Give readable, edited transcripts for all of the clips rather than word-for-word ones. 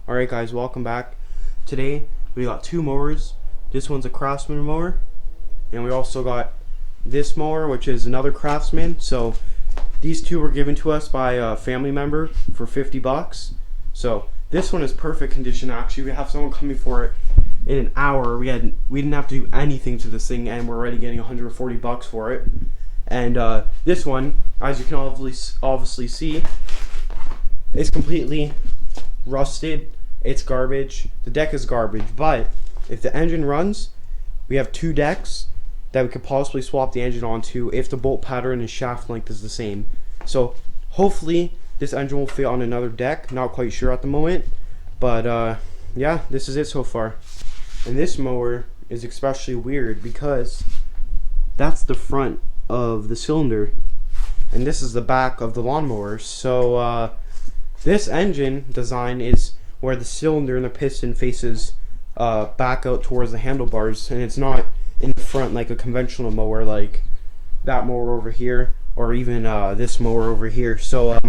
Alright guys, welcome back. Today we got two mowers. This one's a Craftsman mower, and we also got this mower, which is another Craftsman. So these two were given to us by a family member for 50 bucks. So this one is perfect condition. Actually, we have someone coming for it in an hour. We didn't have to do anything to this thing, and we're already getting 140 bucks for it. And this one, as you can obviously see, is completely rusted. It's garbage. The deck is garbage, but if the engine runs, we have two decks that we could possibly swap the engine onto if the bolt pattern and shaft length is the same. So hopefully this engine will fit on another deck. Not quite sure at the moment, but yeah, this is it so far. And this mower is especially weird because that's the front of the cylinder and this is the back of the lawnmower. So this engine design is where the cylinder and the piston faces back out towards the handlebars, and it's not in the front like a conventional mower, like that mower over here, or even this mower over here. So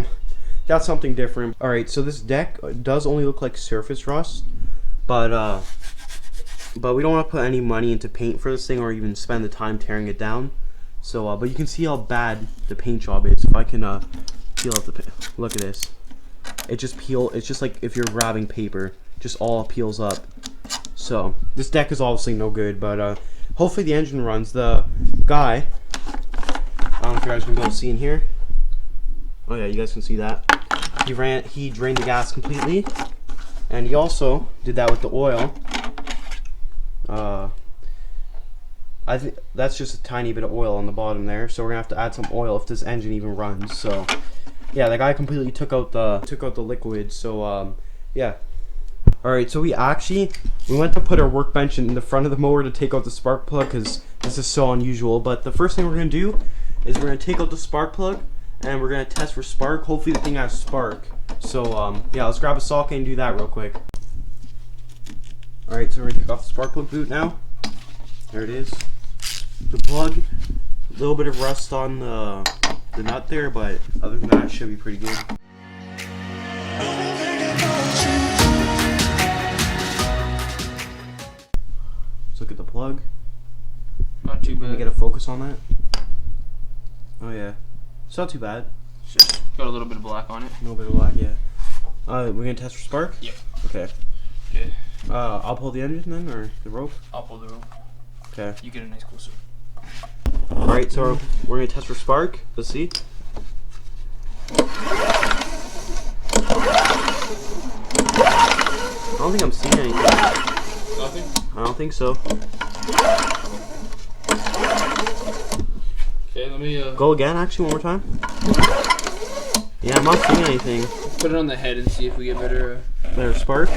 that's something different. Alright, so this deck does only look like surface rust, but we don't want to put any money into paint for this thing or even spend the time tearing it down. So but you can see how bad the paint job is. If I can peel up the paint, look at this. It just it's just like if you're wrapping paper, just all peels up. So this deck is obviously no good, but hopefully the engine runs. The guy, I don't know if you guys can be able to see in here. Oh yeah, you guys can see that. He drained the gas completely, and he also did that with the oil. I think that's just a tiny bit of oil on the bottom there, so we're gonna have to add some oil if this engine even runs. So yeah, the guy completely took out the liquid. So yeah. Alright, so we went to put our workbench in the front of the mower to take out the spark plug because this is so unusual. But the first thing we're gonna do is we're gonna take out the spark plug and we're gonna test for spark. Hopefully the thing has spark. So yeah, let's grab a socket and do that real quick. Alright, so we're gonna take off the spark plug boot now. There it is. The plug, a little bit of rust on the nut there, but other than that, it should be pretty good. Let's look at the plug. Not too bad. Let me get a focus on that. Oh yeah, it's not too bad. It's just got a little bit of black on it. A little bit of black, yeah. We're gonna test for spark? Yep. Okay. Okay. I'll pull the engine then, or the rope? I'll pull the rope. Okay. You get a nice closer. Alright, so we're gonna test for spark. Let's see. I don't think I'm seeing anything. Nothing? I don't think so. Okay, let me Go again, actually, one more time. Yeah, I'm not seeing anything. put it on the head and see if we get better. Better spark?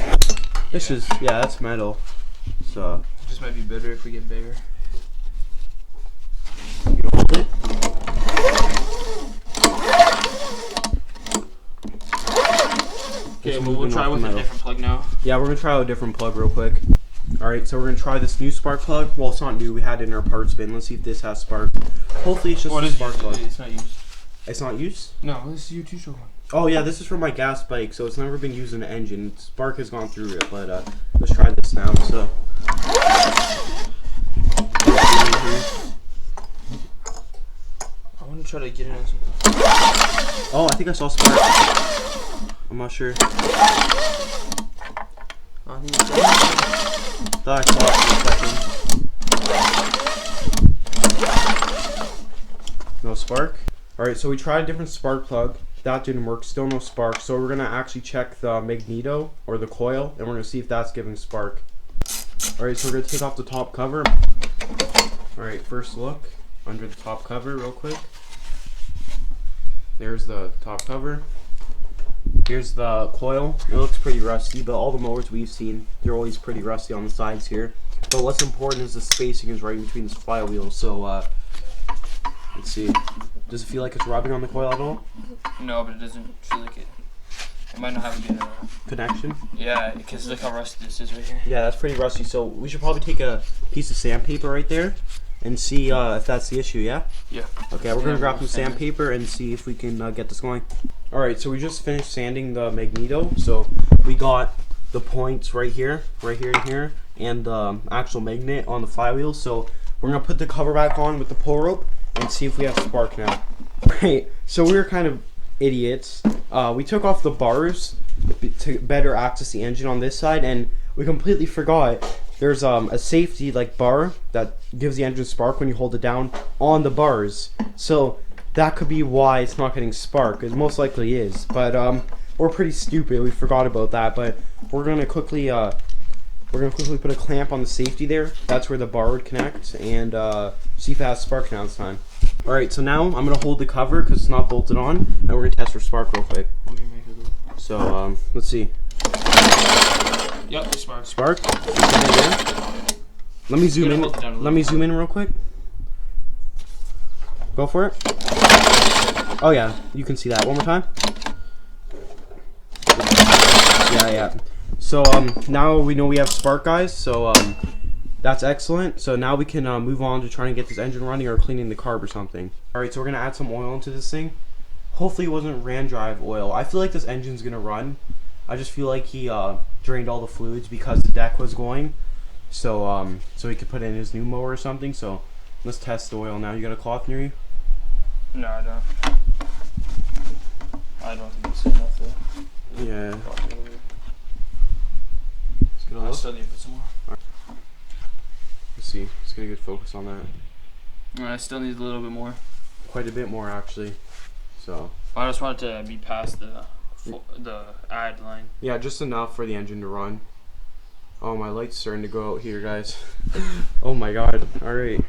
This is, yeah, that's metal. So It just might be better if we get bigger. you can hold it. Okay, well we'll try with a different plug now. Yeah, we're gonna try out a different plug real quick. Alright, so we're gonna try this new spark plug. Well, it's not new, we had it in our parts bin. Let's see if this has spark. Hopefully it's just a spark plug. It's not used. It's not used? No, this is your two-stroke one. Oh yeah, this is for my gas bike, so it's never been used in an engine. Spark has gone through it, but let's try this now. So I want to try to get it on something. oh, I think I saw spark. I'm not sure. I think it's Thought I saw it for a second. No spark. Alright, so we tried a different spark plug. That didn't work. Still no spark. So we're gonna actually check the magneto or the coil, and we're gonna see if that's giving spark. Alright, so we're gonna take off the top cover. Alright, first look under the top cover real quick. There's the top cover. Here's the coil. It looks pretty rusty, but all the mowers we've seen, they're always pretty rusty on the sides here. But what's important is the spacing is right between the flywheels. So let's see. Does it feel like it's rubbing on the coil at all? No, but it doesn't feel like it. It might not have a good Connection? yeah, because look how rusty this is right here. Yeah, that's pretty rusty. So we should probably take a piece of sandpaper right there and see if that's the issue, yeah? Yeah. Okay, we're gonna grab some sandpaper and see if we can get this going. Alright, so we just finished sanding the magneto. So we got the points right here, and here, and the actual magnet on the flywheel. So we're gonna put the cover back on with the pull rope and see if we have spark now. Right, so we were kind of idiots. We took off the bars to better access the engine on this side, and we completely forgot there's a safety like bar that gives the engine spark when you hold it down on the bars. So that could be why it's not getting spark. It most likely is, but we're pretty stupid. We forgot about that, but we're gonna quickly put a clamp on the safety there. That's where the bar would connect, and see if it has spark now this time. All right, so now I'm gonna hold the cover because it's not bolted on, and we're gonna test for spark real quick. So let's see. Yep, spark. Spark. Let me zoom in. Let me zoom in real quick. Go for it. Oh yeah, you can see that. One more time. Yeah. So now we know we have spark, guys. So that's excellent. So now we can move on to trying to get this engine running or cleaning the carb or something. All right, so we're gonna add some oil into this thing. Hopefully it wasn't Ran Drive oil. I feel like this engine's gonna run. I just feel like he drained all the fluids because the deck was going. So so he could put in his new mower or something. So let's test the oil now. You got a cloth near you? No, I don't. I don't think it's enough though. Yeah. I still need to put some more. Right. Let's see. Let's get a good focus on that. I still need a little bit more. Quite a bit more actually. So I just want it to be past the add line. yeah, just enough for the engine to run. Oh, my light's starting to go out here, guys. Oh my god. All right.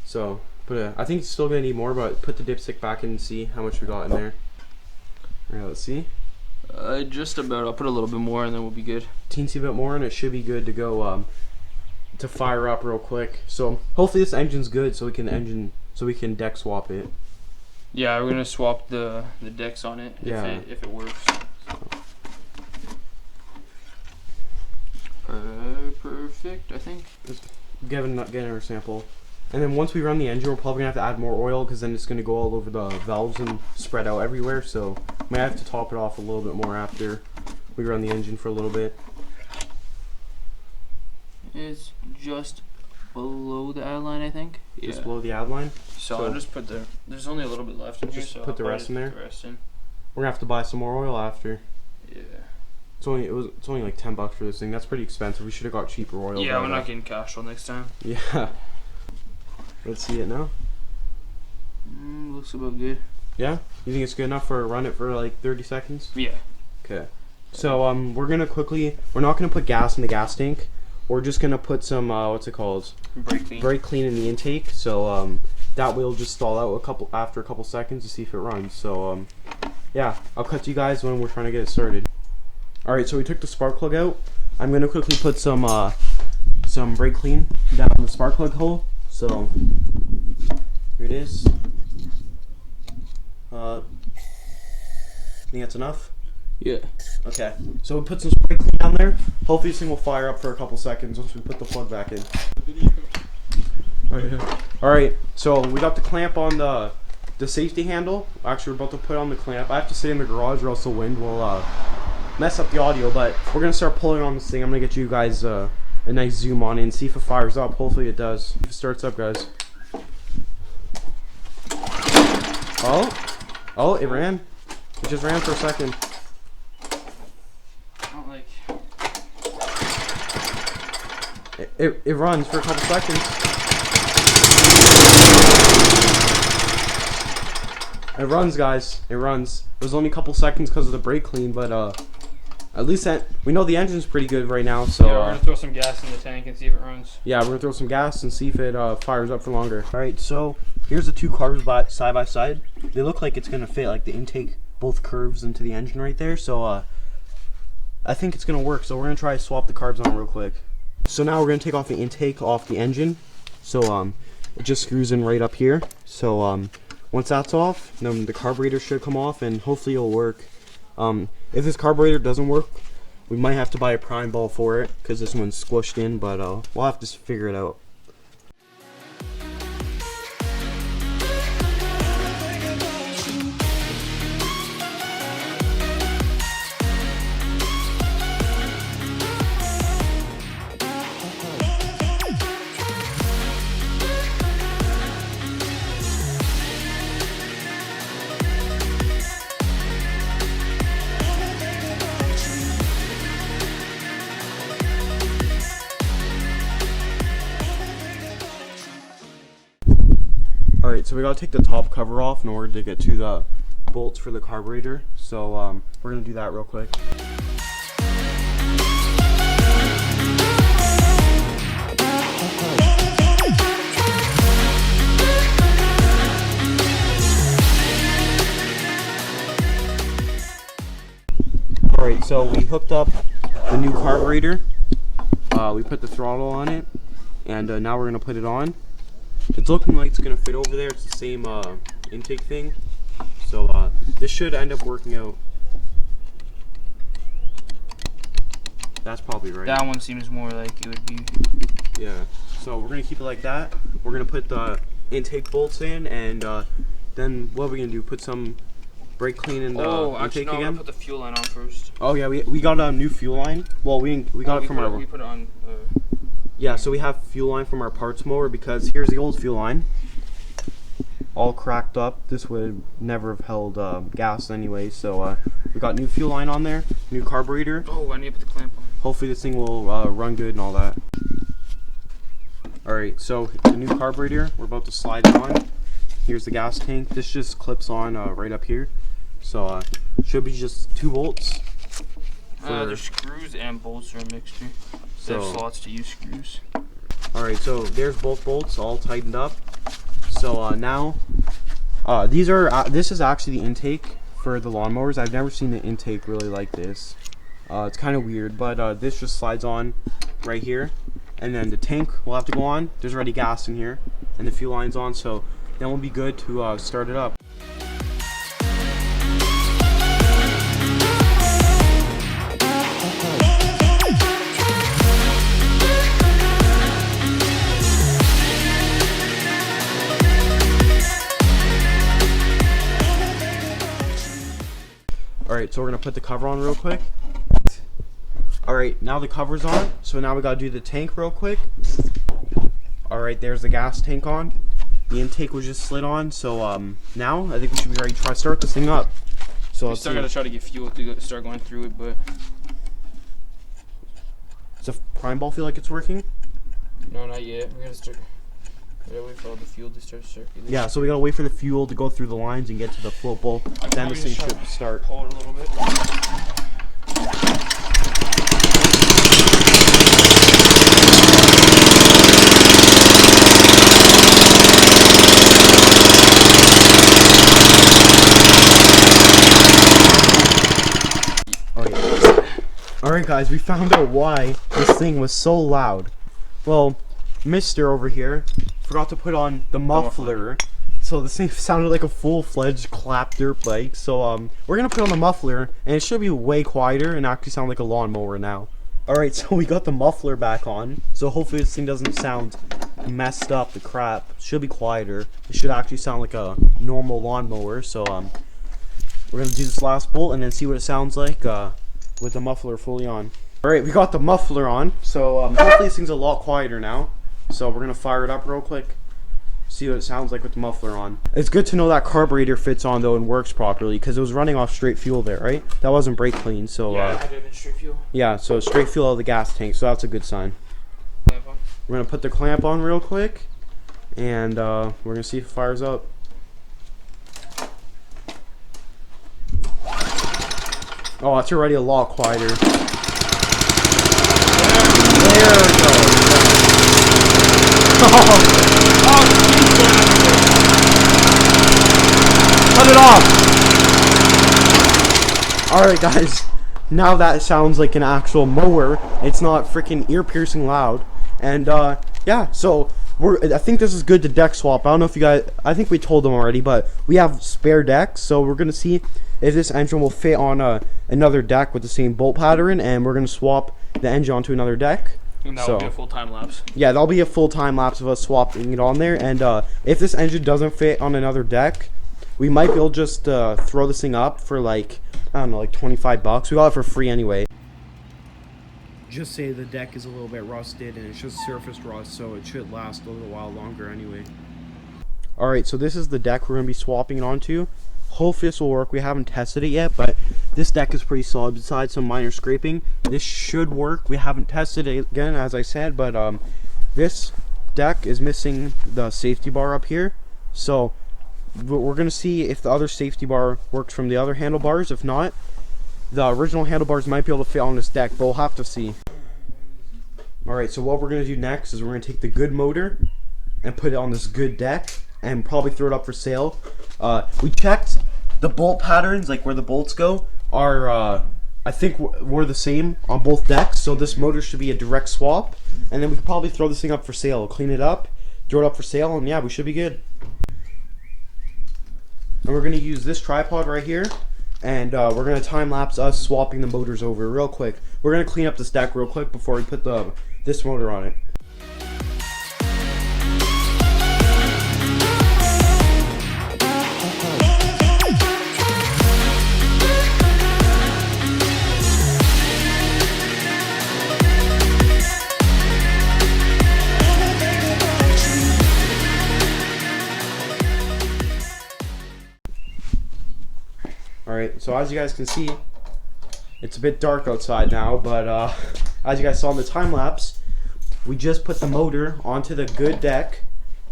So I think it's still gonna need more, but put the dipstick back in and see how much we got in there. All right, let's see. Just about. I'll put a little bit more, and then we'll be good. Teensy bit more, and it should be good to go to fire up real quick. So hopefully this engine's good, so we can deck swap it. Yeah, we're gonna swap the decks on it. Yeah. If it works. Perfect, I think. Just getting our sample. And then once we run the engine, we're probably gonna have to add more oil because then it's gonna go all over the valves and spread out everywhere. So might have to top it off a little bit more after we run the engine for a little bit. It's just below the add line, I think. Just below the add line. So I'll just put there's only a little bit left in here. Just So put the rest in there. The rest in. We're gonna have to buy some more oil after. Yeah. It's only like $10 for this thing. That's pretty expensive. We should have got cheaper oil. Yeah, we're not getting cash till next time. Yeah. Let's see it now. Looks about good. Yeah? You think it's good enough for run it for like 30 seconds? Yeah. Okay. So we're not gonna put gas in the gas tank. We're just gonna put some what's it called? Brake clean in the intake. So that will just stall out after a couple seconds to see if it runs. So yeah, I'll cut to you guys when we're trying to get it started. All right, so we took the spark plug out. I'm gonna quickly put some brake clean down the spark plug hole. So here it is. Think that's enough? Yeah. Okay. So we put some spray clean down there. Hopefully this thing will fire up for a couple seconds once we put the plug back in. All right. So we got the clamp on the safety handle. Actually, we're about to put on the clamp. I have to stay in the garage or else the wind will mess up the audio. But we're gonna start pulling on this thing. I'm gonna get you guys a nice zoom on it and see if it fires up. Hopefully it does. If it starts up, guys. Oh, it ran. It just ran for a second. It runs for a couple seconds. It runs, guys. It runs. It was only a couple seconds because of the brake clean, but at least we know the engine's pretty good right now. So yeah, we're gonna throw some gas in the tank and see if it runs. Yeah, we're gonna throw some gas and see if it fires up for longer. All right, so here's the two carbs side by side. They look like it's gonna fit, like the intake, both curves into the engine right there. So I think it's gonna work. So we're gonna try to swap the carbs on real quick. So now we're gonna take off the intake off the engine. So it just screws in right up here. So once that's off, then the carburetor should come off and hopefully it'll work. If this carburetor doesn't work, we might have to buy a prime ball for it because this one's squished in, but we'll have to figure it out. Alright, so we gotta take the top cover off in order to get to the bolts for the carburetor. So we're gonna do that real quick. Alright, so we hooked up the new carburetor. We put the throttle on it, and now we're gonna put it on. It's looking like it's gonna fit over there. It's the same intake thing, so this should end up working out. That's probably right. That one seems more like it would be. Yeah. So we're gonna keep it like that. We're gonna put the intake bolts in, and then what are we gonna do? Put some brake clean in the intake again. I'm gonna put the fuel line on first. Oh yeah, we got a new fuel line. Well, we got it from our. We put it on. Yeah, so we have fuel line from our parts mower, because here's the old fuel line, all cracked up. This would never have held gas anyway. So we got new fuel line on there, new carburetor. Oh, I need to put the clamp on. Hopefully this thing will run good and all that. Alright, so the new carburetor, we're about to slide it on. Here's the gas tank. This just clips on right up here. So should be just 2 bolts. There's screws and bolts are a mixture. There's slots to use screws. Alright, so there's both bolts all tightened up. So now this is actually the intake for the lawnmowers. I've never seen the intake really like this. It's kind of weird, but this just slides on right here, and then the tank will have to go on. There's already gas in here, and the fuel line's on, so then we'll be good to start it up. Alright, so we're going to put the cover on real quick. Alright, now the cover's on, so now we got to do the tank real quick. Alright, there's the gas tank on. The intake was just slid on, so now I think we should be ready to start this thing up. So we still got to try to get fuel to start going through it, but... Does the prime ball feel like it's working? No, not yet. We got to start... We gotta wait for all the fuel to start circulating. Yeah, so we gotta wait for the fuel to go through the lines and get to the float bowl. Then this thing should start. Pull it a little bit. Alright guys, we found out why this thing was so loud. Well, Mister over here forgot to put on the muffler, so this thing sounded like a full-fledged clap dirt bike. So we're gonna put on the muffler, and it should be way quieter and actually sound like a lawnmower now. Alright, so we got the muffler back on, so hopefully this thing doesn't sound messed up, the crap. It should be quieter. It should actually sound like a normal lawnmower. So we're gonna do this last bolt and then see what it sounds like with the muffler fully on. Alright, we got the muffler on, so hopefully this thing's a lot quieter now. So we're gonna fire it up real quick, see what it sounds like with the muffler on. It's good to know that carburetor fits on though and works properly, because it was running off straight fuel there, right? That wasn't brake clean, so yeah, it had to have been straight fuel. Yeah, so straight fuel out of the gas tank, so that's a good sign. Clamp on. We're gonna put the clamp on real quick, and we're gonna see if it fires up. Oh, it's already a lot quieter. There it goes. Cut it off! Alright guys, now that sounds like an actual mower. It's not freaking ear-piercing loud. And yeah, so I think this is good to deck swap. I don't know if you guys, I think we told them already, but we have spare decks, so we're gonna see if this engine will fit on another deck with the same bolt pattern, and we're gonna swap the engine onto another deck. And that'll be a full time lapse. Yeah, that'll be a full time lapse of us swapping it on there. And if this engine doesn't fit on another deck, we might be able to just throw this thing up for like, I don't know, like 25 bucks. We got it for free anyway. Just say the deck is a little bit rusted and it's just surface rust, so it should last a little while longer anyway. Alright, so this is the deck we're going to be swapping it onto. Hopefully this will work. We haven't tested it yet, but this deck is pretty solid besides some minor scraping. This should work. We haven't tested it again, as I said, but this deck is missing the safety bar up here. So we're gonna see if the other safety bar works from the other handlebars. If not, the original handlebars might be able to fit on this deck, but we'll have to see. Alright, so what we're gonna do next is we're gonna take the good motor and put it on this good deck and probably throw it up for sale. We checked the bolt patterns, like where the bolts go, are I think we're the same on both decks, so this motor should be a direct swap, and then we could probably throw this thing up for sale, clean it up, throw it up for sale, and yeah, we should be good. And we're gonna use this tripod right here, and we're gonna time lapse us swapping the motors over real quick. We're gonna clean up this deck real quick before we put this motor on it. Alright, so as you guys can see, it's a bit dark outside now, but as you guys saw in the time lapse, we just put the motor onto the good deck,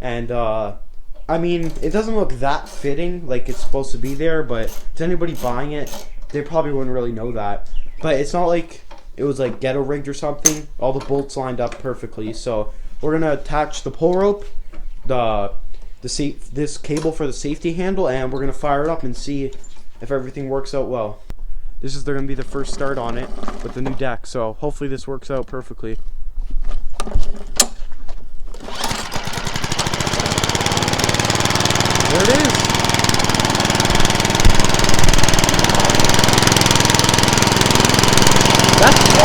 and I mean, it doesn't look that fitting like it's supposed to be there, but to anybody buying it, they probably wouldn't really know that. But it's not like it was like ghetto rigged or something. All the bolts lined up perfectly. So we're gonna attach the pull rope, this cable for the safety handle, and we're gonna fire it up and see if everything works out well. This is going to be the first start on it with the new deck, so hopefully this works out perfectly. There it is! That's